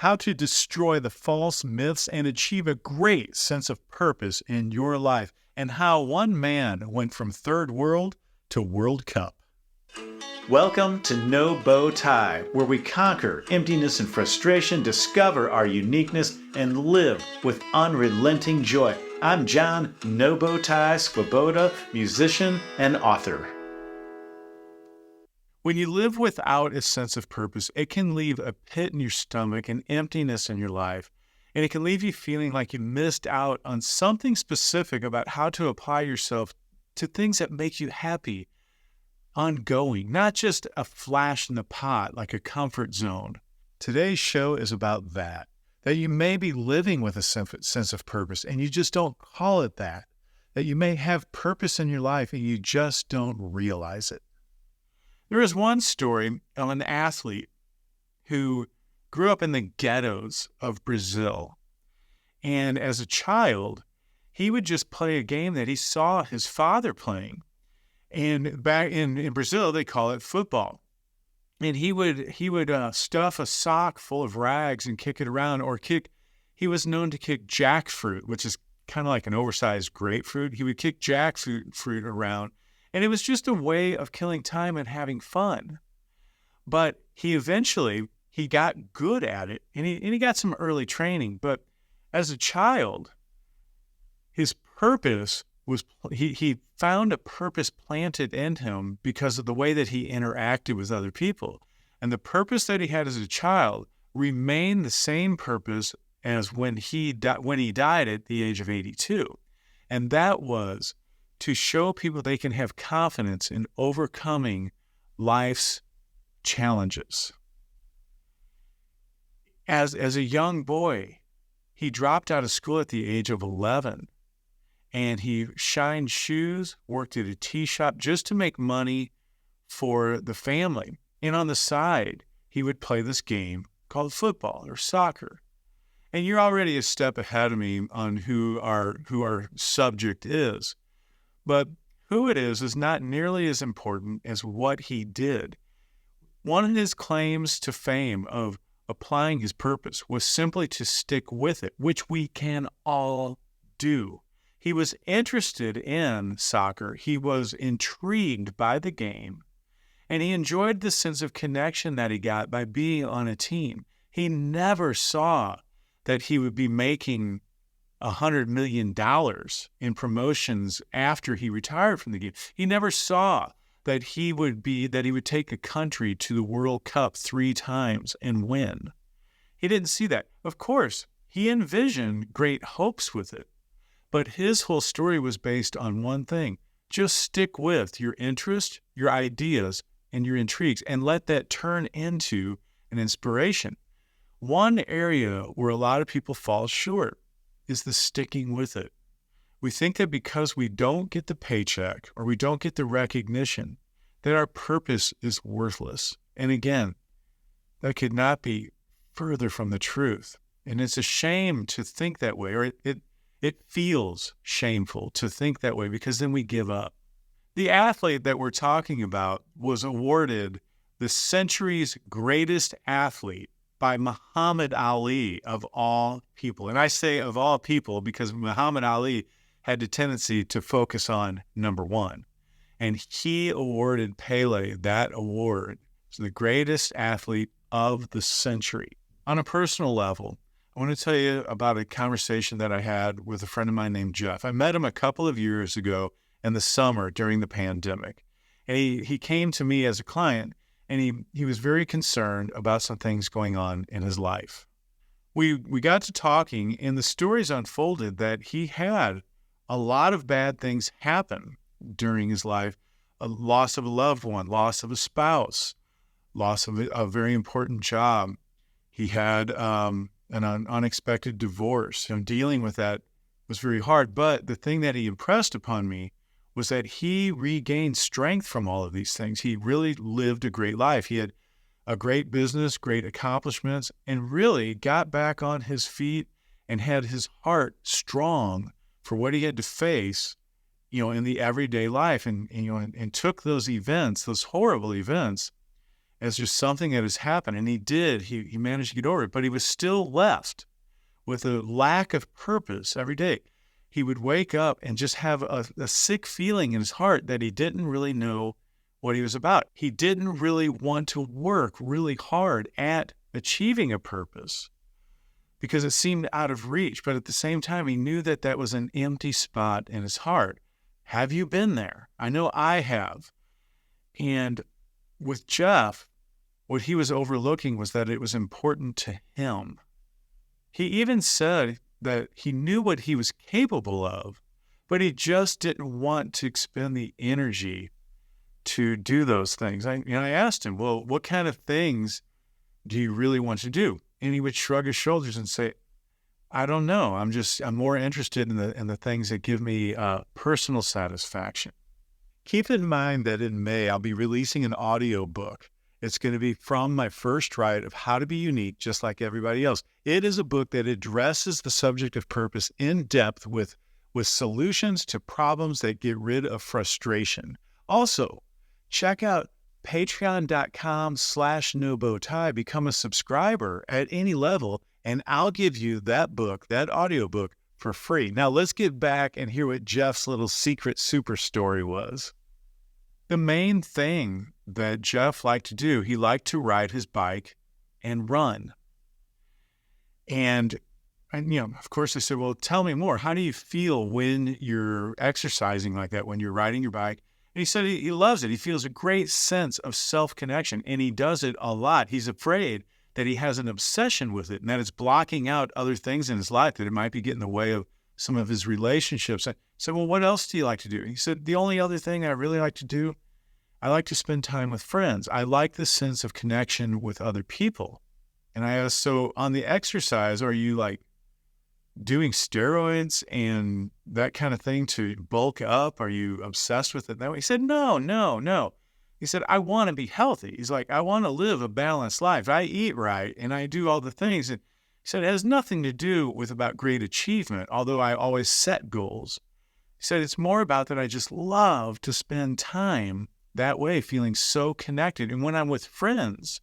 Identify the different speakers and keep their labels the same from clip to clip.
Speaker 1: how to destroy the false myths and achieve a great sense of purpose in your life, and how one man went from third world to World Cup. Welcome to No Bow Tie, where we conquer emptiness and frustration, discover our uniqueness, and live with unrelenting joy. I'm John No Bow Tie Swoboda, musician and author. When you live without a sense of purpose, it can leave a pit in your stomach, an emptiness in your life, and it can leave you feeling like you missed out on something specific about how to apply yourself to things that make you happy, ongoing, not just a flash in the pot like a comfort zone. Today's show is about that you may be living with a sense of purpose and you just don't call it that you may have purpose in your life and you just don't realize it. There is one story of an athlete who grew up in the ghettos of Brazil. And as a child, he would just play a game that he saw his father playing. And back in Brazil, they call it football. And he would stuff a sock full of rags and kick it around, he was known to kick jackfruit, which is kind of like an oversized grapefruit. He would kick jackfruit around. And it was just a way of killing time and having fun. But he got good at it, and he got some early training. But as a child, his purpose was, he found a purpose planted in him because of the way that he interacted with other people. And the purpose that he had as a child remained the same purpose as when he died at the age of 82. And that was to show people they can have confidence in overcoming life's challenges. As a young boy, he dropped out of school at the age of 11, and he shined shoes, worked at a tea shop just to make money for the family. And on the side, he would play this game called football or soccer. And you're already a step ahead of me on who our subject is. But who it is not nearly as important as what he did. One of his claims to fame of applying his purpose was simply to stick with it, which we can all do. He was interested in soccer. He was intrigued by the game, and he enjoyed the sense of connection that he got by being on a team. He never saw that he would be making $100 million in promotions after he retired from the game. He never saw that he would take a country to the World Cup 3 times and win. He didn't see that. Of course, he envisioned great hopes with it, but his whole story was based on one thing: just stick with your interest, your ideas, and your intrigues, and let that turn into an inspiration. One area where a lot of people fall short is the sticking with it. We think that because we don't get the paycheck or we don't get the recognition, that our purpose is worthless. And again, that could not be further from the truth. And it's a shame to think that way, or it feels shameful to think that way, because then we give up. The athlete that we're talking about was awarded the century's greatest athlete by Muhammad Ali, of all people. And I say of all people because Muhammad Ali had the tendency to focus on number one. And he awarded Pele that award as the greatest athlete of the century. On a personal level, I want to tell you about a conversation that I had with a friend of mine named Jeff. I met him a couple of years ago in the summer during the pandemic. And he came to me as a client, and he was very concerned about some things going on in his life. We got to talking, and the stories unfolded that he had a lot of bad things happen during his life: a loss of a loved one, loss of a spouse, loss of a very important job. He had an unexpected divorce, and dealing with that was very hard. But the thing that he impressed upon me was that he regained strength from all of these things. He really lived a great life. He had a great business, great accomplishments, and really got back on his feet and had his heart strong for what he had to face, in the everyday life, and took those events, those horrible events, as just something that has happened. And he did. He managed to get over it, but he was still left with a lack of purpose every day. He would wake up and just have a sick feeling in his heart that he didn't really know what he was about. He didn't really want to work really hard at achieving a purpose because it seemed out of reach. But at the same time, he knew that that was an empty spot in his heart. Have you been there? I know I have. And with Jeff, what he was overlooking was that it was important to him. He even said that he knew what he was capable of, but he just didn't want to expend the energy to do those things. I asked him, well, what kind of things do you really want to do? And he would shrug his shoulders and say, I don't know. I'm more interested in the things that give me personal satisfaction. Keep in mind that in May, I'll be releasing an audio book. It's going to be from my first write of How to Be Unique, Just Like Everybody Else. It is a book that addresses the subject of purpose in depth with solutions to problems that get rid of frustration. Also, check out patreon.com/nobowtie. Become a subscriber at any level, and I'll give you that book, that audiobook, for free. Now let's get back and hear what Jeff's little secret super story was. The main thing that Jeff liked to do, he liked to ride his bike and run. And of course I said, well, tell me more. How do you feel when you're exercising like that, when you're riding your bike? And he said he loves it. He feels a great sense of self-connection, and he does it a lot. He's afraid that he has an obsession with it and that it's blocking out other things in his life, that it might be getting in the way of some of his relationships. I said, well, what else do you like to do? He said, the only other thing I really like to do, I like to spend time with friends. I like the sense of connection with other people. And I asked, so on the exercise, are you like doing steroids and that kind of thing to bulk up? Are you obsessed with it that way? He said, no. He said, I want to be healthy. He's like, I want to live a balanced life. I eat right and I do all the things. And he said, it has nothing to do with about great achievement, although I always set goals. He said, it's more about that I just love to spend time that way, feeling so connected. And when I'm with friends,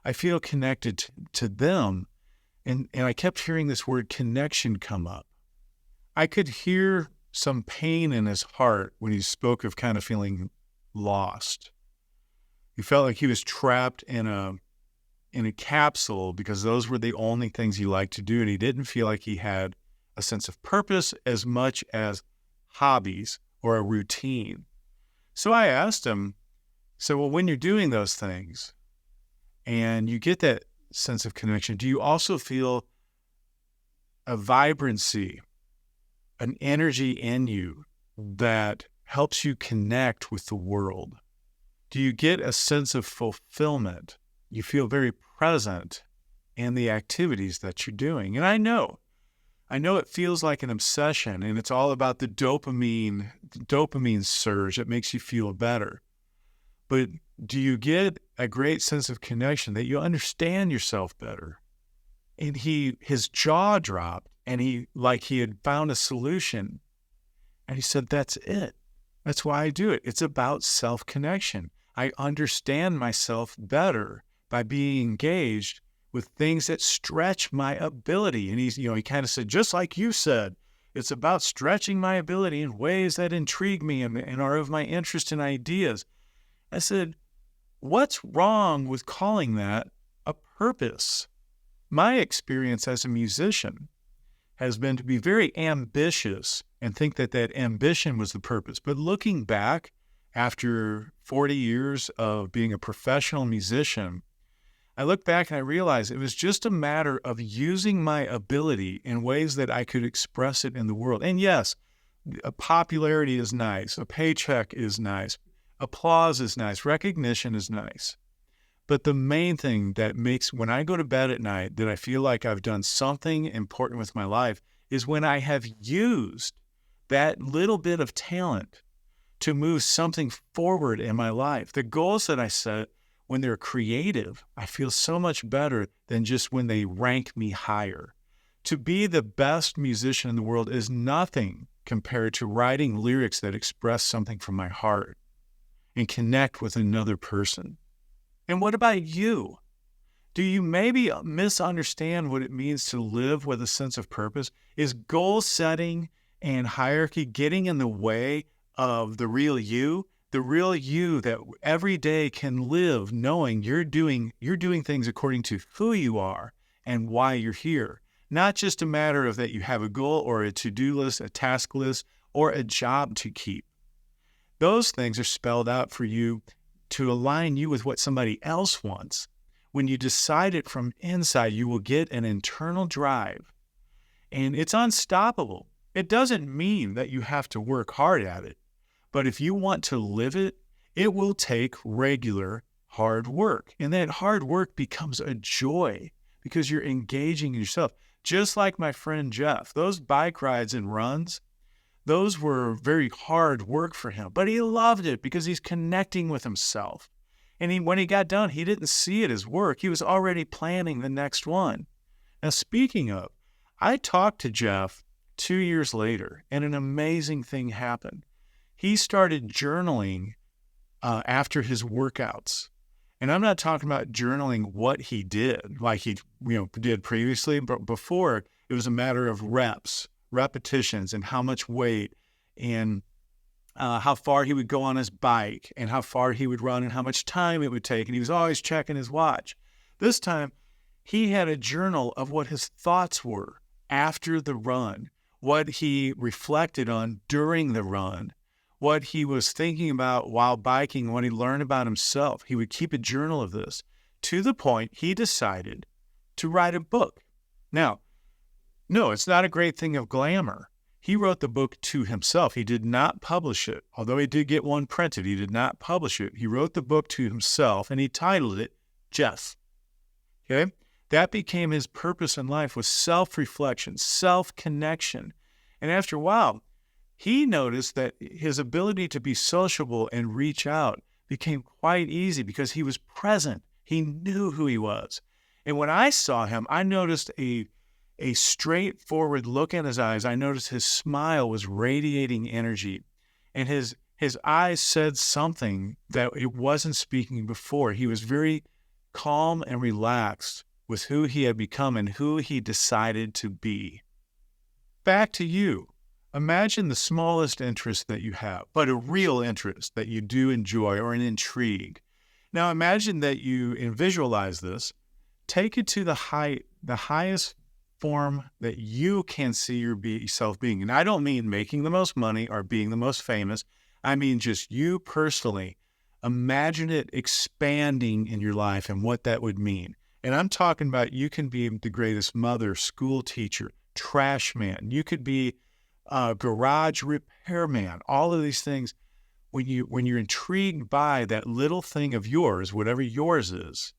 Speaker 1: I feel connected to them. And I kept hearing this word connection come up. I could hear some pain in his heart when he spoke of kind of feeling lost. He felt like he was trapped in a capsule because those were the only things he liked to do. And he didn't feel like he had a sense of purpose as much as hobbies or a routine. So I asked him, so well, when you're doing those things and you get that sense of connection, do you also feel a vibrancy, an energy in you that helps you connect with the world? Do you get a sense of fulfillment? You feel very present in the activities that you're doing. And I know it feels like an obsession, and it's all about the dopamine surge that makes you feel better. But do you get a great sense of connection that you understand yourself better? And his jaw dropped, and he had found a solution. And he said, that's it. That's why I do it. It's about self-connection. I understand myself better by being engaged with things that stretch my ability. And he kind of said, just like you said, it's about stretching my ability in ways that intrigue me and are of my interest and ideas. I said, what's wrong with calling that a purpose? My experience as a musician has been to be very ambitious and think that ambition was the purpose. But looking back after 40 years of being a professional musician, I look back and I realize it was just a matter of using my ability in ways that I could express it in the world. And yes, a popularity is nice. A paycheck is nice. Applause is nice. Recognition is nice. But the main thing that makes, when I go to bed at night, that I feel like I've done something important with my life is when I have used that little bit of talent to move something forward in my life. The goals that I set, when they're creative, I feel so much better than just when they rank me higher. To be the best musician in the world is nothing compared to writing lyrics that express something from my heart and connect with another person. And what about you? Do you maybe misunderstand what it means to live with a sense of purpose? Is goal setting and hierarchy getting in the way of the real you? The real you that every day can live knowing you're doing things according to who you are and why you're here. Not just a matter of that you have a goal or a to-do list, a task list, or a job to keep. Those things are spelled out for you to align you with what somebody else wants. When you decide it from inside, you will get an internal drive, and it's unstoppable. It doesn't mean that you have to work hard at it, but if you want to live it, it will take regular hard work. And that hard work becomes a joy because you're engaging in yourself. Just like my friend Jeff, those bike rides and runs, those were very hard work for him, but he loved it because he's connecting with himself. And when he got done, he didn't see it as work. He was already planning the next one. Now, speaking of, I talked to Jeff 2 years later, and an amazing thing happened. He started journaling after his workouts. And I'm not talking about journaling what he did, like he did previously, but before it was a matter of repetitions, and how much weight, and how far he would go on his bike, and how far he would run, and how much time it would take. And he was always checking his watch. This time, he had a journal of what his thoughts were after the run, what he reflected on during the run, what he was thinking about while biking, what he learned about himself. He would keep a journal of this to the point he decided to write a book. Now, no, it's not a great thing of glamour. He wrote the book to himself. He did not publish it. Although he did get one printed, he did not publish it. He wrote the book to himself, and he titled it Jeff. Okay? That became his purpose in life, was self-reflection, self-connection. And after a while, he noticed that his ability to be sociable and reach out became quite easy because he was present. He knew who he was. And when I saw him, I noticed a straightforward look in his eyes. I noticed his smile was radiating energy, and his eyes said something that it wasn't speaking before. He was very calm and relaxed with who he had become and who he decided to be. Back to you. Imagine the smallest interest that you have, but a real interest that you do enjoy, or an intrigue. Now imagine that you, and visualize this, take it to the highest form that you can see yourself being. And I don't mean making the most money or being the most famous. I mean just you personally. Imagine it expanding in your life and what that would mean. And I'm talking about you can be the greatest mother, school teacher, trash man. You could be a garage repairman. All of these things, when you're intrigued by that little thing of yours, whatever yours is,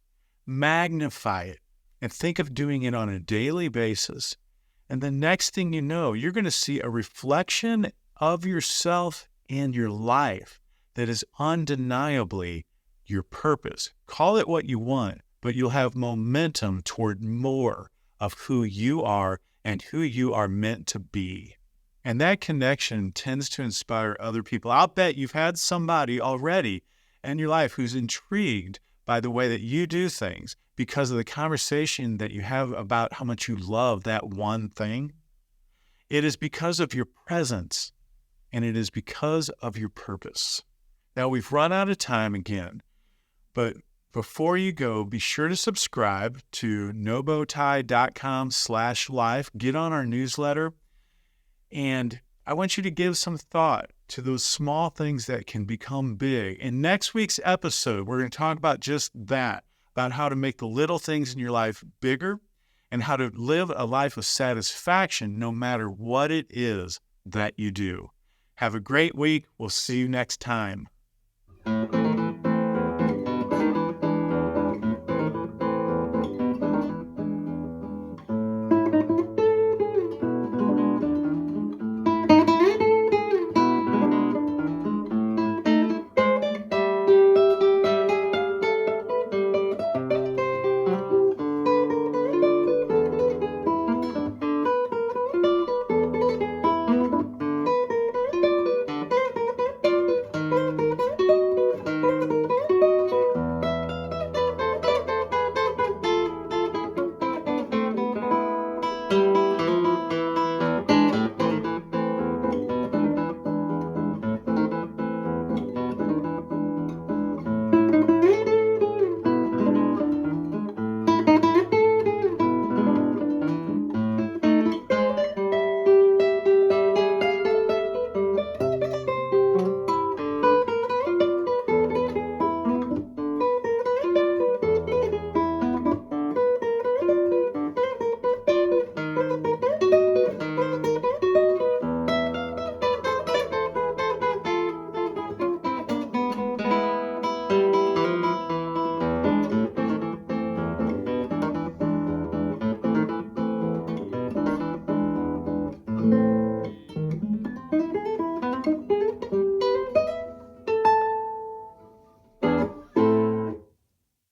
Speaker 1: magnify it and think of doing it on a daily basis. And the next thing you know, you're going to see a reflection of yourself in your life that is undeniably your purpose. Call it what you want, but you'll have momentum toward more of who you are and who you are meant to be. And that connection tends to inspire other people. I'll bet you've had somebody already in your life who's intrigued by the way that you do things because of the conversation that you have about how much you love that one thing. It is because of your presence, and it is because of your purpose. Now, we've run out of time again, but before you go, be sure to subscribe to nobowtie.com/life. Get on our newsletter. And I want you to give some thought to those small things that can become big. In next week's episode, we're going to talk about just that, about how to make the little things in your life bigger and how to live a life of satisfaction no matter what it is that you do. Have a great week. We'll see you next time.